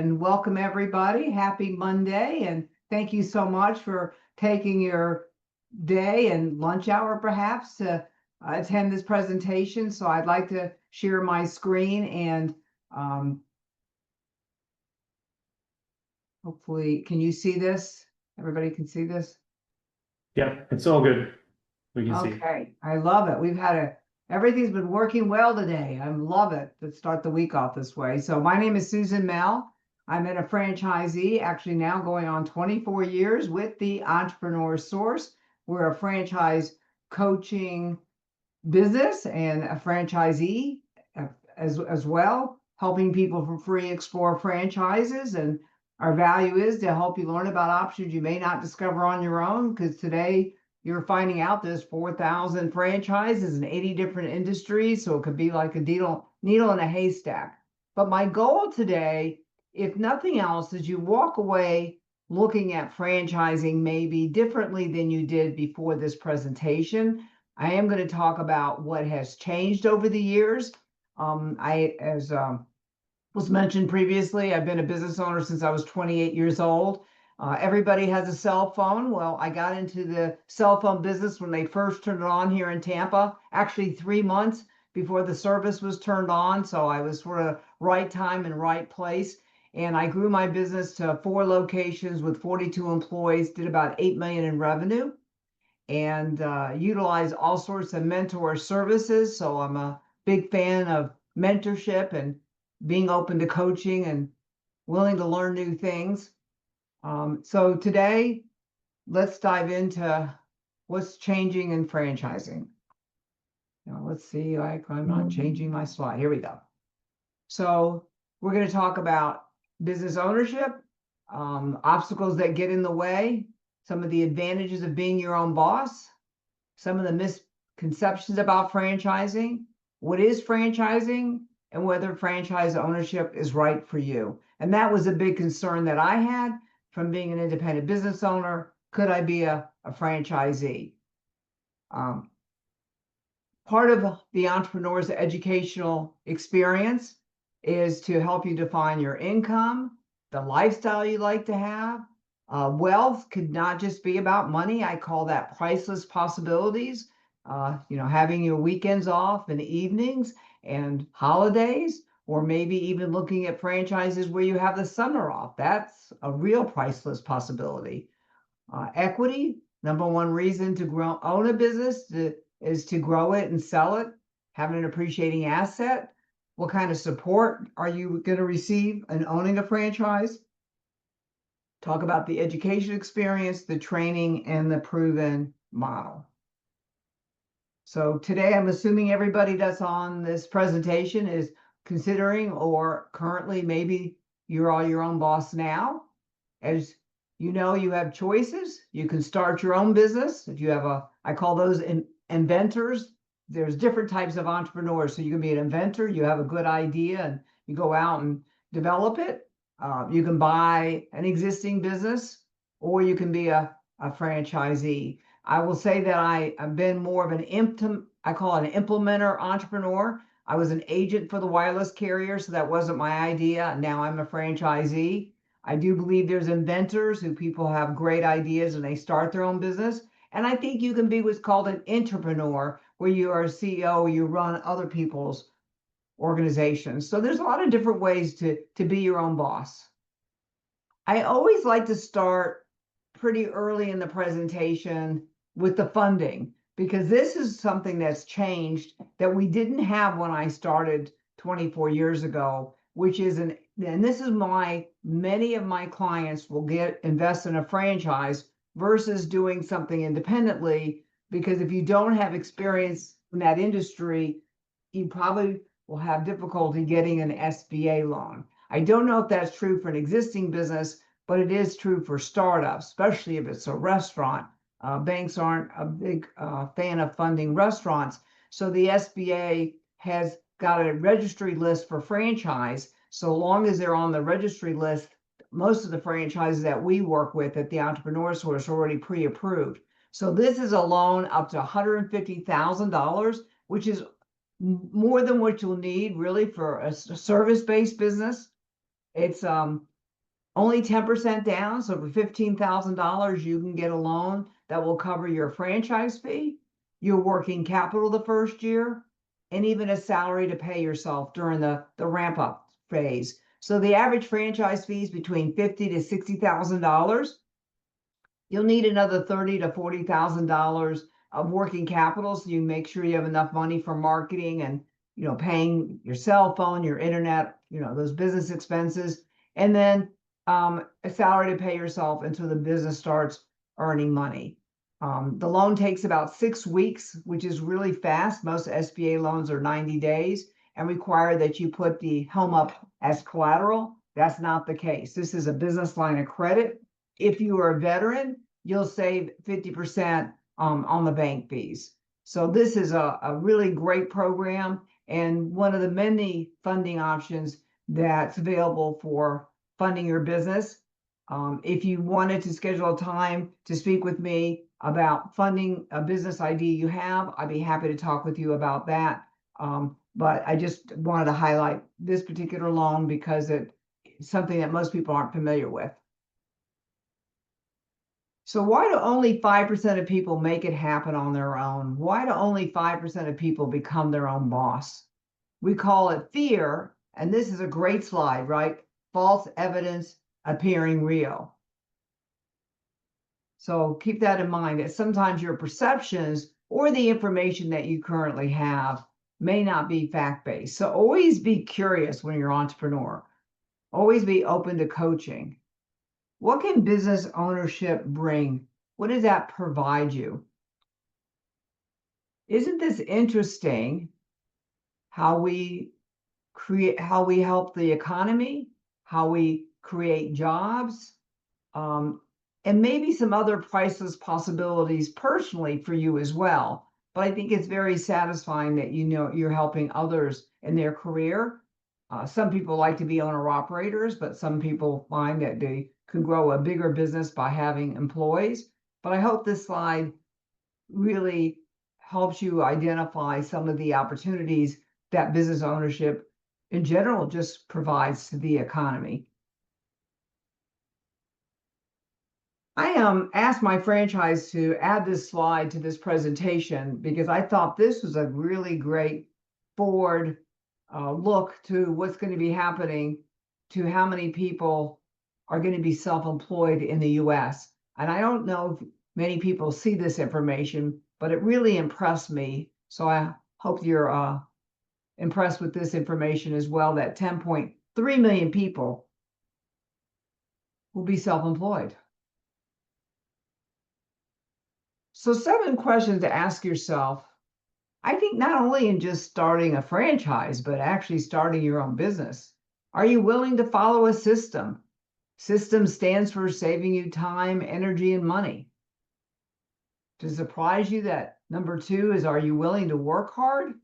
And welcome everybody. Happy Monday. And thank you so much for taking your day and lunch hour perhaps to attend this presentation. So I'd like to share my screen and hopefully, can you see this? Everybody can see this? Yeah, it's all good. We can see. Okay, I love it. Everything's been working well today. I love it to start the week off this way. So my name is Susan Mell. I'm in a franchisee, actually now going on 24 years with the Entrepreneur Source. We're a franchise coaching business and a franchisee as well, helping people for free explore franchises. And our value is to help you learn about options you may not discover on your own, because today you're finding out there's 4,000 franchises in 80 different industries. So it could be like a needle in a haystack. But my goal today, if nothing else, is you walk away looking at franchising maybe differently than you did before this presentation. I am going to talk about what has changed over the years. As was mentioned previously, I've been a business owner since I was 28 years old. Everybody has a cell phone. Well, I got into the cell phone business when they first turned it on here in Tampa, actually 3 months before the service was turned on. So I was sort of right time and right place. And I grew my business to 4 locations with 42 employees, did about 8 million in revenue, and utilize all sorts of mentor services. So I'm a big fan of mentorship and being open to coaching and willing to learn new things. So today, let's dive into what's changing in franchising. Now, let's see, I'm not changing my slide. Here we go. So we're going to talk about business ownership, obstacles that get in the way, some of the advantages of being your own boss, some of the misconceptions about franchising, what is franchising, and whether franchise ownership is right for you. And that was a big concern that I had from being an independent business owner. Could I be a franchisee? Part of the entrepreneur's educational experience is to help you define your income, the lifestyle you like to have. Wealth could not just be about money. I call that priceless possibilities. Having your weekends off and evenings and holidays, or maybe even looking at franchises where you have the summer off. That's a real priceless possibility. Equity, number one reason to own a business is to grow it and sell it, have an appreciating asset. What kind of support are you going to receive in owning a franchise? Talk about the education experience, the training, and the proven model. So today, I'm assuming everybody that's on this presentation is considering, or currently maybe you're all your own boss now. As you know, you have choices. You can start your own business. If you have I call those inventors. There's different types of entrepreneurs. So you can be an inventor. You have a good idea and you go out and develop it. You can buy an existing business, or you can be a franchisee. I will say that I've been more of I call it an implementer entrepreneur. I was an agent for the wireless carrier, so that wasn't my idea. Now I'm a franchisee. I do believe there's inventors who people have great ideas and they start their own business. And I think you can be what's called an entrepreneur, where you are a CEO, you run other people's organizations. So there's a lot of different ways to be your own boss. I always like to start pretty early in the presentation with the funding, because this is something that's changed that we didn't have when I started 24 years ago, which is and this is many of my clients will invest in a franchise versus doing something independently, because if you don't have experience in that industry, you probably will have difficulty getting an SBA loan. I don't know if that's true for an existing business, but it is true for startups, especially if it's a restaurant. Banks aren't a big fan of funding restaurants. So the SBA has got a registry list for franchise. So long as they're on the registry list, most of the franchises that we work with at the Entrepreneur Source are already pre-approved. So this is a loan up to $150,000, which is more than what you'll need really for a service-based business. It's only 10% down. So for $15,000, you can get a loan that will cover your franchise fee, your working capital the first year, and even a salary to pay yourself during the ramp up phase. So the average franchise fee is between $50,000 to $60,000. You'll need another $30,000 to $40,000 of working capital, so you make sure you have enough money for marketing and paying your cell phone, your internet, those business expenses, and then a salary to pay yourself until the business starts earning money. The loan takes about 6 weeks, which is really fast. Most SBA loans are 90 days and require that you put the home up as collateral. That's not the case. This is a business line of credit. If you are a veteran, you'll save 50% on the bank fees. So this is a really great program and one of the many funding options that's available for funding your business. If you wanted to schedule a time to speak with me about funding a business idea you have, I'd be happy to talk with you about that. But I just wanted to highlight this particular loan because it's something that most people aren't familiar with. So why do only 5% of people make it happen on their own? Why do only 5% of people become their own boss? We call it fear, and this is a great slide, right? False evidence appearing real. So keep that in mind that sometimes your perceptions or the information that you currently have may not be fact-based. So always be curious when you're an entrepreneur. Always be open to coaching. What can business ownership bring? What does that provide you? Isn't this interesting how we help the economy, how we create jobs, and maybe some other priceless possibilities personally for you as well. But I think it's very satisfying that you're helping others in their career. Some people like to be owner operators, but some people find that they can grow a bigger business by having employees. But I hope this slide really helps you identify some of the opportunities that business ownership in general just provides to the economy. I asked my franchise to add this slide to this presentation because I thought this was a really great forward look to what's going to be happening to how many people are going to be self-employed in the US. And I don't know if many people see this information, but it really impressed me. So I hope you're impressed with this information as well, that 10.3 million people will be self-employed. So 7 questions to ask yourself. I think not only in just starting a franchise, but actually starting your own business. Are you willing to follow a system? System stands for saving you time, energy, and money. Does it surprise you that number 2 is, are you willing to work hard?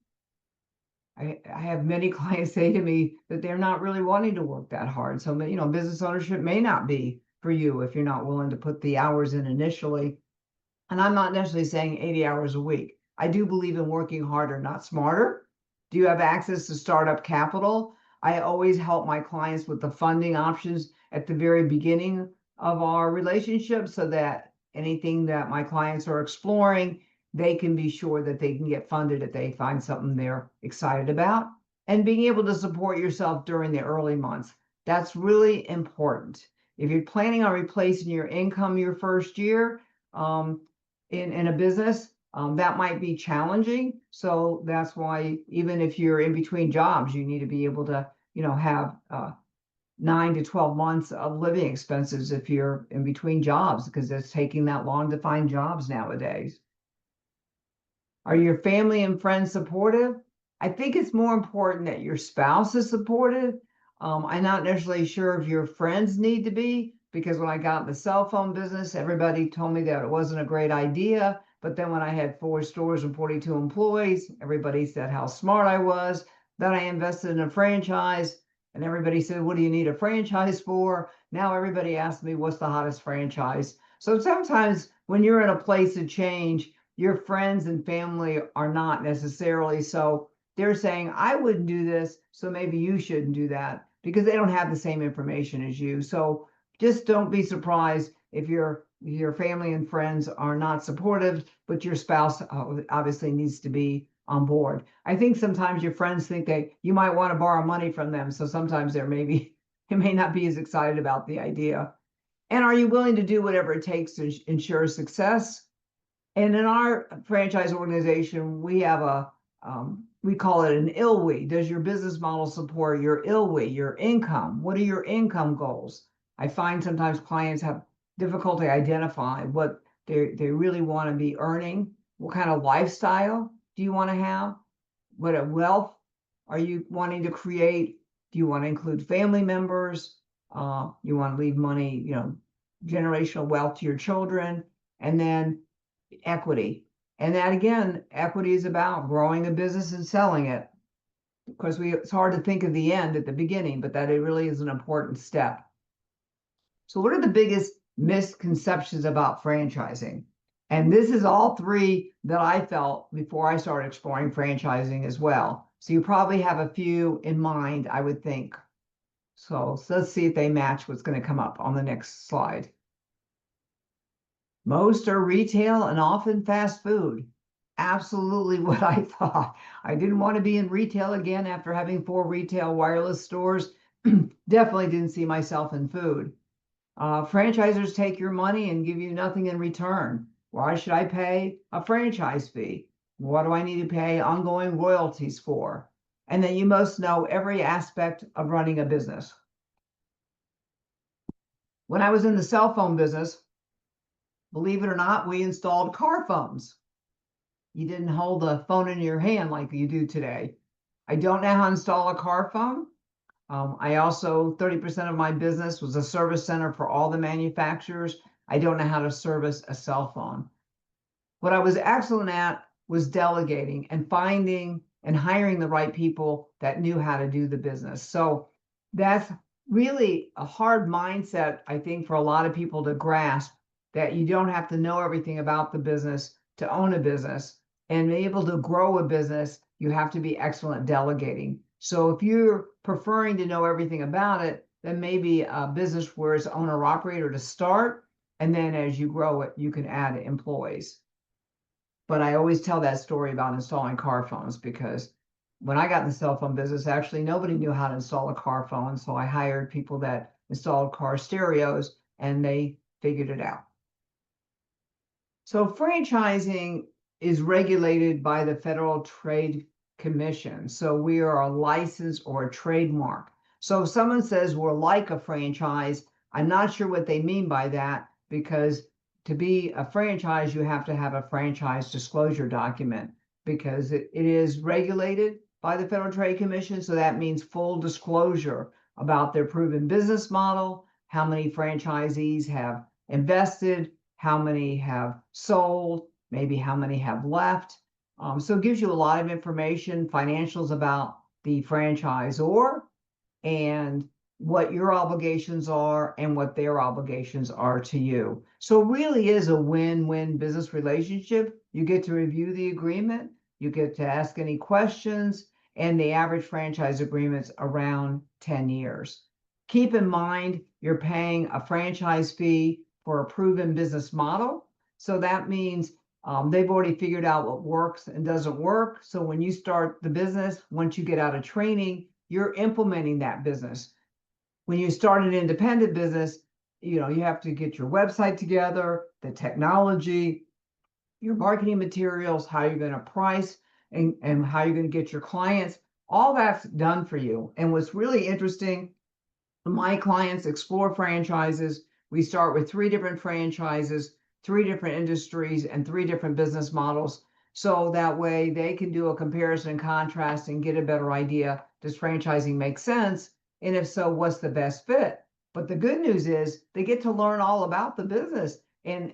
I have many clients say to me that they're not really wanting to work that hard. So, business ownership may not be for you if you're not willing to put the hours in initially. And I'm not necessarily saying 80 hours a week. I do believe in working harder, not smarter. Do you have access to startup capital? I always help my clients with the funding options at the very beginning of our relationship so that anything that my clients are exploring, they can be sure that they can get funded if they find something they're excited about. And being able to support yourself during the early months. That's really important. If you're planning on replacing your income your first year, in a business, that might be challenging. So that's why even if you're in between jobs, you need to be able to, have 9 to 12 months of living expenses if you're in between jobs, because it's taking that long to find jobs nowadays. Are your family and friends supportive? I think it's more important that your spouse is supportive. I'm not necessarily sure if your friends need to be, because when I got in the cell phone business, everybody told me that it wasn't a great idea. But then when I had 4 stores and 42 employees, everybody said how smart I was. Then I invested in a franchise and everybody said, what do you need a franchise for? Now everybody asks me, what's the hottest franchise? So sometimes when you're in a place of change, your friends and family are not necessarily. So they're saying, I wouldn't do this, so maybe you shouldn't do that, because they don't have the same information as you. So just don't be surprised if your family and friends are not supportive, but your spouse obviously needs to be on board. I think sometimes your friends think that you might want to borrow money from them, so sometimes they're maybe they may not be as excited about the idea. And are you willing to do whatever it takes to ensure success? And in our franchise organization, we have we call it an ILWE. Does your business model support your ILWE, your income? What are your income goals? I find sometimes clients have difficulty identifying what they really want to be earning. What kind of lifestyle do you want to have? What wealth are you wanting to create? Do you want to include family members? You want to leave money, generational wealth to your children, and then equity. And that again, equity is about growing a business and selling it. Of course, it's hard to think of the end at the beginning, but that it really is an important step. So what are the biggest misconceptions about franchising? And this is all three that I felt before I started exploring franchising as well. So you probably have a few in mind, I would think. So let's see if they match what's going to come up on the next slide. Most are retail and often fast food. Absolutely what I thought. I didn't want to be in retail again after having 4 retail wireless stores. Definitely didn't see myself in food. Franchisers take your money and give you nothing in return. Why should I pay a franchise fee? What do I need to pay ongoing royalties for? And then you must know every aspect of running a business. When I was in the cell phone business, believe it or not, we installed car phones. You didn't hold the phone in your hand like you do today. I don't know how to install a car phone. I also, 30% of my business was a service center for all the manufacturers. I don't know how to service a cell phone. What I was excellent at was delegating and finding and hiring the right people that knew how to do the business. So that's really a hard mindset, I think, for a lot of people to grasp, that you don't have to know everything about the business to own a business. And be able to grow a business, you have to be excellent at delegating. So if you're preferring to know everything about it, then maybe a business where it's owner operator to start, and then as you grow it, you can add employees. But I always tell that story about installing car phones, because when I got in the cell phone business, actually nobody knew how to install a car phone. So I hired people that installed car stereos and they figured it out. So franchising is regulated by the Federal Trade Commission. So we are a license or a trademark. So if someone says we're like a franchise, I'm not sure what they mean by that, because to be a franchise, you have to have a franchise disclosure document, because it is regulated by the Federal Trade Commission. So that means full disclosure about their proven business model, how many franchisees have invested, how many have sold, maybe how many have left. So it gives you a lot of information, financials about the franchisor, and what your obligations are and what their obligations are to you. So it really is a win-win business relationship. You get to review the agreement, you get to ask any questions, and the average franchise agreement's around 10 years. Keep in mind, you're paying a franchise fee for a proven business model. So that means they've already figured out what works and doesn't work. So when you start the business, once you get out of training, you're implementing that business. When you start an independent business, you have to get your website together, the technology, your marketing materials, how you're going to price, and how you're going to get your clients. All that's done for you. And what's really interesting, my clients explore franchises. We start with 3 different franchises, 3 different industries, and 3 different business models. So that way they can do a comparison and contrast and get a better idea. Does franchising make sense? And if so, what's the best fit? But the good news is they get to learn all about the business. And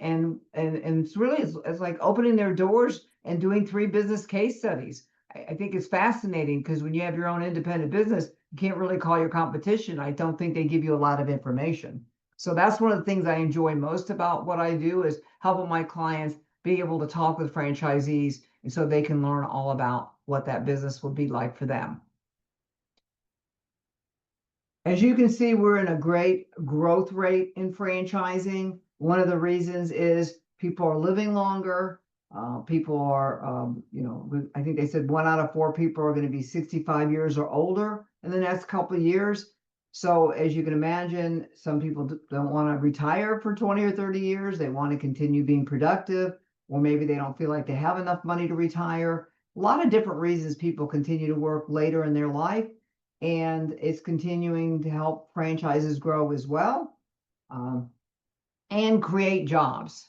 it's really, it's like opening their doors and doing 3 business case studies. I think it's fascinating, because when you have your own independent business, you can't really call your competition. I don't think they give you a lot of information. So that's one of the things I enjoy most about what I do, is helping my clients be able to talk with franchisees, and so they can learn all about what that business would be like for them. As you can see, we're in a great growth rate in franchising. One of the reasons is people are living longer. People are, I think they said 1 out of 4 people are going to be 65 years or older in the next couple of years. So as you can imagine, some people don't want to retire for 20 or 30 years. They want to continue being productive, or maybe they don't feel like they have enough money to retire. A lot of different reasons people continue to work later in their life, and it's continuing to help franchises grow as well, and create jobs.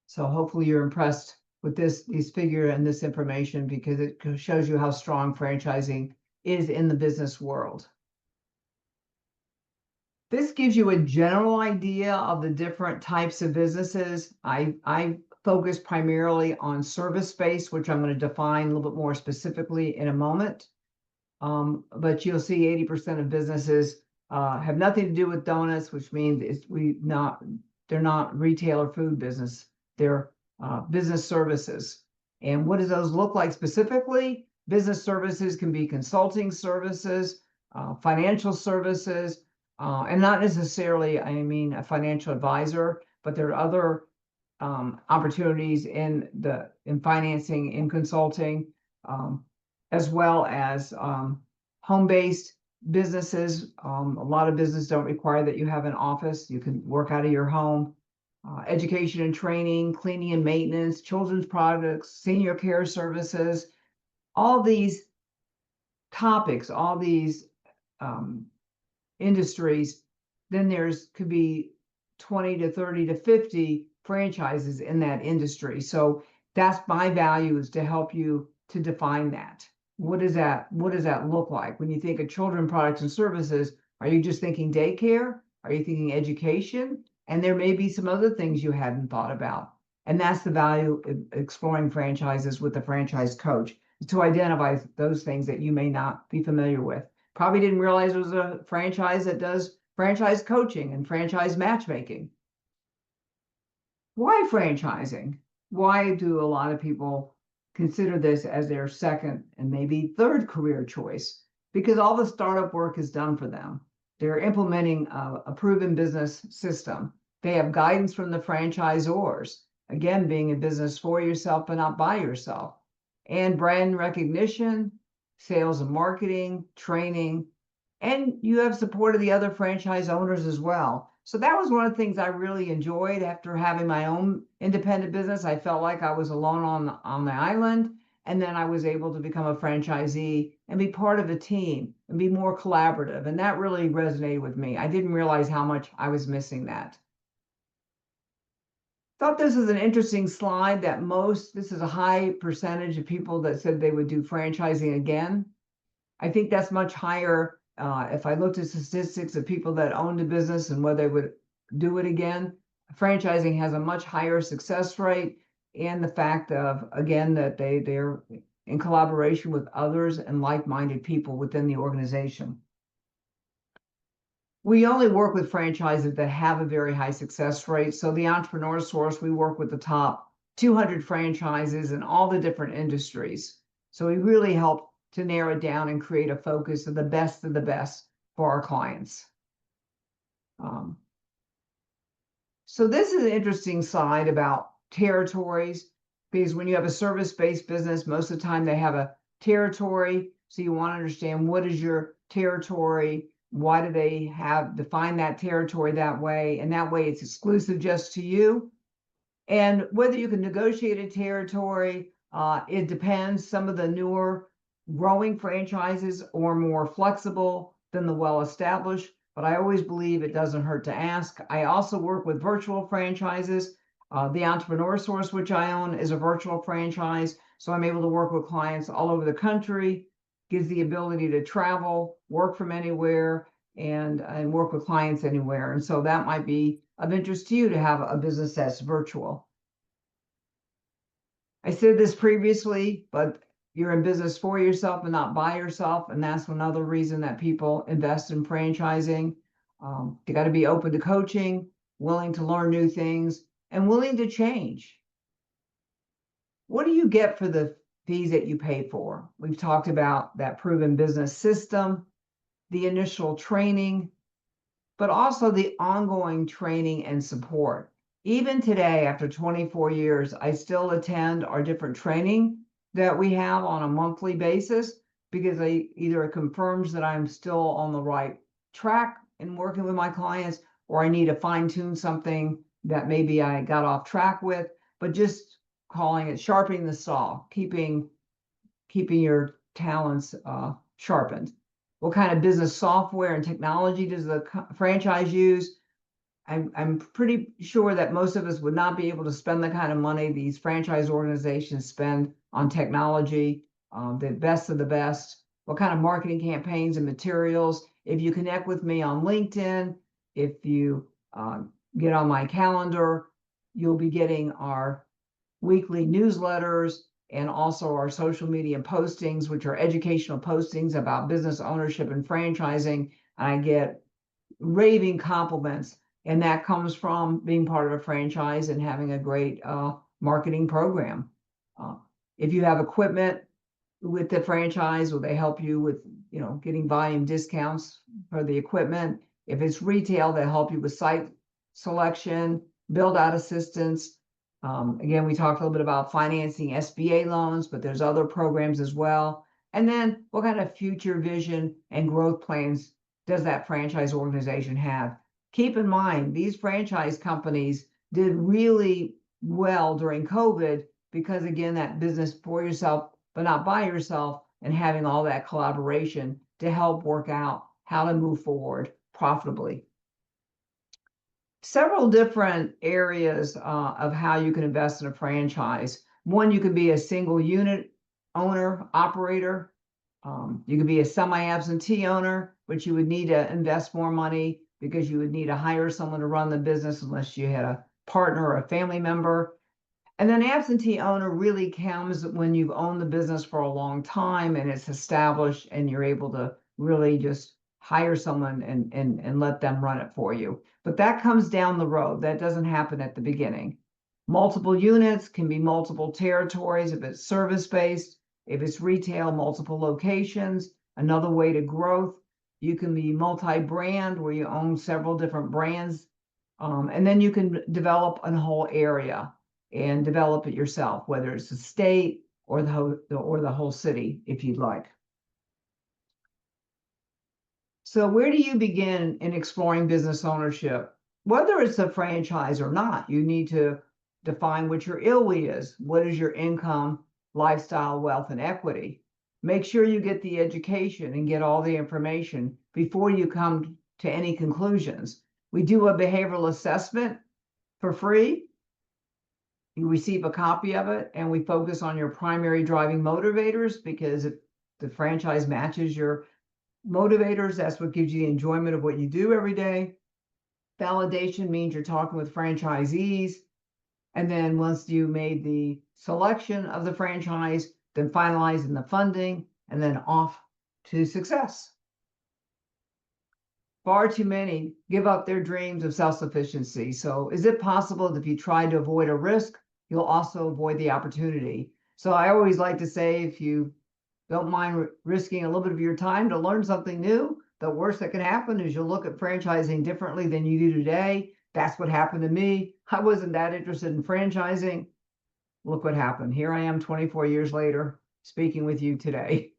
So hopefully you're impressed with these figure and this information, because it shows you how strong franchising is in the business world. This gives you a general idea of the different types of businesses. I focus primarily on service-based, which I'm going to define a little bit more specifically in a moment. But you'll see 80% of businesses have nothing to do with donuts, which means they're not retail or food business. They're business services. And what do those look like specifically? Business services can be consulting services, financial services, and not necessarily, I mean, a financial advisor, but there are other opportunities in financing, in consulting, as well as home-based businesses. A lot of businesses don't require that you have an office. You can work out of your home. Education and training, cleaning and maintenance, children's products, senior care services, all these topics, all these industries. Then could be 20 to 30 to 50 franchises in that industry. So that's my value, is to help you to define that. What does that look like? When you think of children products and services, are you just thinking daycare? Are you thinking education? And there may be some other things you hadn't thought about. And that's the value of exploring franchises with the franchise coach, to identify those things that you may not be familiar with. Probably didn't realize there was a franchise that does franchise coaching and franchise matchmaking. Why franchising? Why do a lot of people consider this as their second and maybe third career choice? Because all the startup work is done for them. They're implementing a proven business system. They have guidance from the franchisors, again, being a business for yourself but not by yourself, and brand recognition, sales and marketing, training, and you have support of the other franchise owners as well. So that was one of the things I really enjoyed. After having my own independent business, I felt like I was alone on the island. And then I was able to become a franchisee and be part of a team and be more collaborative. And that really resonated with me. I didn't realize how much I was missing that. Thought this is an interesting slide, that this is a high percentage of people that said they would do franchising again. I think that's much higher. If I looked at statistics of people that owned a business and whether they would do it again, franchising has a much higher success rate, and the fact of, again, that they're in collaboration with others and like-minded people within the organization. We only work with franchises that have a very high success rate. So the Entrepreneur Source, we work with the top 200 franchises in all the different industries. So we really help to narrow it down and create a focus of the best for our clients. So this is an interesting slide about territories, because when you have a service-based business, most of the time they have a territory. So you want to understand, what is your territory? Why do they define that territory that way? And that way it's exclusive just to you. And whether you can negotiate a territory, it depends. Some of the newer growing franchises are more flexible than the well-established, but I always believe it doesn't hurt to ask. I also work with virtual franchises. The Entrepreneur Source, which I own, is a virtual franchise. So I'm able to work with clients all over the country, gives the ability to travel, work from anywhere, and work with clients anywhere. And so that might be of interest to you, to have a business that's virtual. I said this previously, but you're in business for yourself and not by yourself. And that's another reason that people invest in franchising. You got to be open to coaching, willing to learn new things, and willing to change. What do you get for the fees that you pay for? We've talked about that proven business system. the initial training, but also the ongoing training and support. Even today, after 24 years, I still attend our different training that we have on a monthly basis because either it confirms that I'm still on the right track in working with my clients, or I need to fine tune something that maybe I got off track with, but just calling it sharpening the saw, keeping your talents sharpened. What kind of business software and technology does the franchise use? I'm pretty sure that most of us would not be able to spend the kind of money these franchise organizations spend on technology, the best of the best. What kind of marketing campaigns and materials? If you connect with me on LinkedIn, if you get on my calendar, you'll be getting our weekly newsletters and also our social media postings, which are educational postings about business ownership and franchising. I get raving compliments, and that comes from being part of a franchise and having a great marketing program. If you have equipment with the franchise, will they help you with getting volume discounts for the equipment? If it's retail, they help you with site selection, build out assistance. Again, we talked a little bit about financing SBA loans, but there's other programs as well. And then what kind of future vision and growth plans does that franchise organization have? Keep in mind, these franchise companies did really well during COVID because, again, that business for yourself, but not by yourself, and having all that collaboration to help work out how to move forward profitably. Several different areas of how you can invest in a franchise. One, you could be a single unit owner, operator. You could be a semi-absentee owner, but you would need to invest more money because you would need to hire someone to run the business unless you had a partner or a family member. And then absentee owner really comes when you've owned the business for a long time and it's established and you're able to really just hire someone and let them run it for you. But that comes down the road. That doesn't happen at the beginning. Multiple units can be multiple territories if it's service-based. If it's retail, multiple locations. Another way to growth, you can be multi-brand where you own several different brands. And then you can develop a whole area and develop it yourself, whether it's the state or the whole city, if you'd like. So where do you begin in exploring business ownership? Whether it's a franchise or not, you need to define what your ILWE is. What is your income, lifestyle, wealth, and equity? Make sure you get the education and get all the information before you come to any conclusions. We do a behavioral assessment for free. You receive a copy of it, and we focus on your primary driving motivators, because if the franchise matches your motivators, that's what gives you the enjoyment of what you do every day. Validation means you're talking with franchisees. And then once you made the selection of the franchise, then finalizing the funding, and then off to success. Far too many give up their dreams of self-sufficiency. So is it possible that if you try to avoid a risk, you'll also avoid the opportunity? So I always like to say, if you don't mind risking a little bit of your time to learn something new, the worst that can happen is you'll look at franchising differently than you do today. That's what happened to me. I wasn't that interested in franchising. Look what happened. Here I am 24 years later, speaking with you today.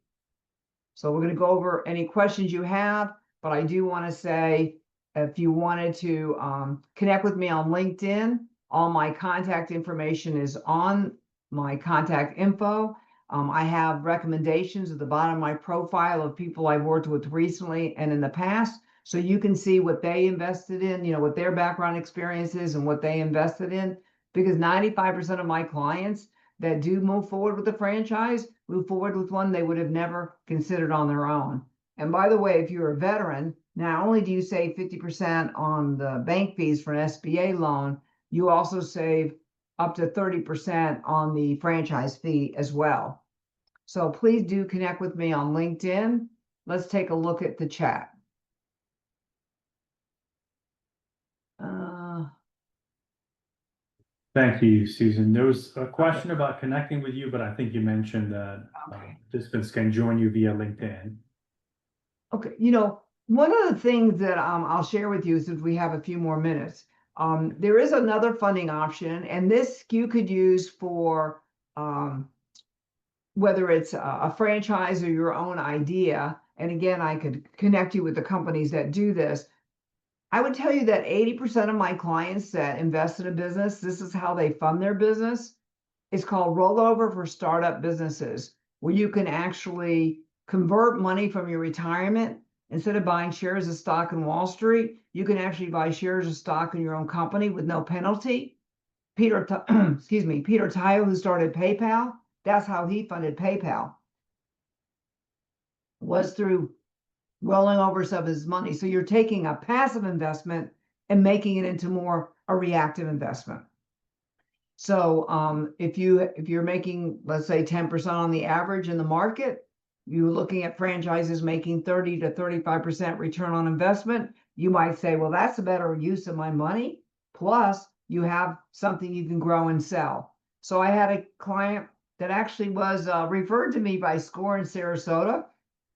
So we're going to go over any questions you have, but I do want to say, if you wanted to connect with me on LinkedIn, all my contact information is on my contact info. I have recommendations at the bottom of my profile of people I've worked with recently and in the past, so you can see what they invested in, what their background experience is and what they invested in, because 95% of my clients that do move forward with the franchise move forward with one they would have never considered on their own. And by the way, if you're a veteran, not only do you save 50% on the bank fees for an SBA loan, you also save up to 30% on the franchise fee as well. So please do connect with me on LinkedIn. Let's take a look at the chat. Thank you, Susan. There was a question about connecting with you, but I think you mentioned that Okay. participants can join you via LinkedIn. Okay, one of the things that I'll share with you since we have a few more minutes, there is another funding option, and this you could use for whether it's a franchise or your own idea. And again, I could connect you with the companies that do this. I would tell you that 80% of my clients that invest in a business, this is how they fund their business. It's called rollover for startup businesses, where you can actually convert money from your retirement. Instead of buying shares of stock in Wall Street, you can actually buy shares of stock in your own company with no penalty. Excuse me, Peter Thiel, who started PayPal, that's how he funded PayPal, was through rolling over some of his money. So you're taking a passive investment and making it into more a reactive investment. So if you're making, let's say, 10% on the average in the market, you're looking at franchises making 30 to 35% return on investment, you might say, well, that's a better use of my money. Plus, you have something you can grow and sell. So I had a client that actually was referred to me by Score in Sarasota,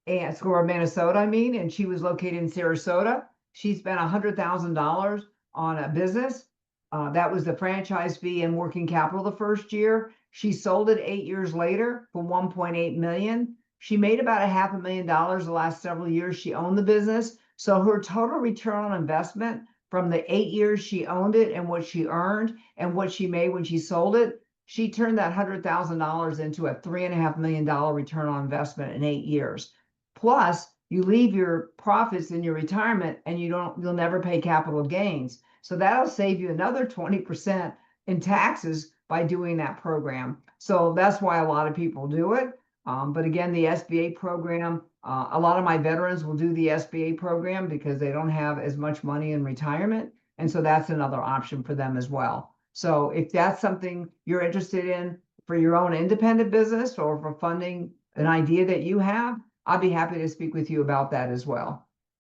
and Score of Minnesota, I mean, and she was located in Sarasota. She spent $100,000 on a business. That was the franchise fee and working capital the first year. She sold it 8 years later for 1.8 million. She made about a $500,000 the last several years she owned the business. So her total return on investment from the 8 years she owned it and what she earned and what she made when she sold it, she turned that $100,000 into a $3.5 million return on investment in 8 years. Plus, you leave your profits in your retirement and you'll never pay capital gains. So that'll save you another 20% in taxes by doing that program. So that's why a lot of people do it. But again, the SBA program, a lot of my veterans will do the SBA program because they don't have as much money in retirement. And so that's another option for them as well. So if that's something you're interested in for your own independent business or for funding an idea that you have, I'd be happy to speak with you about that as well.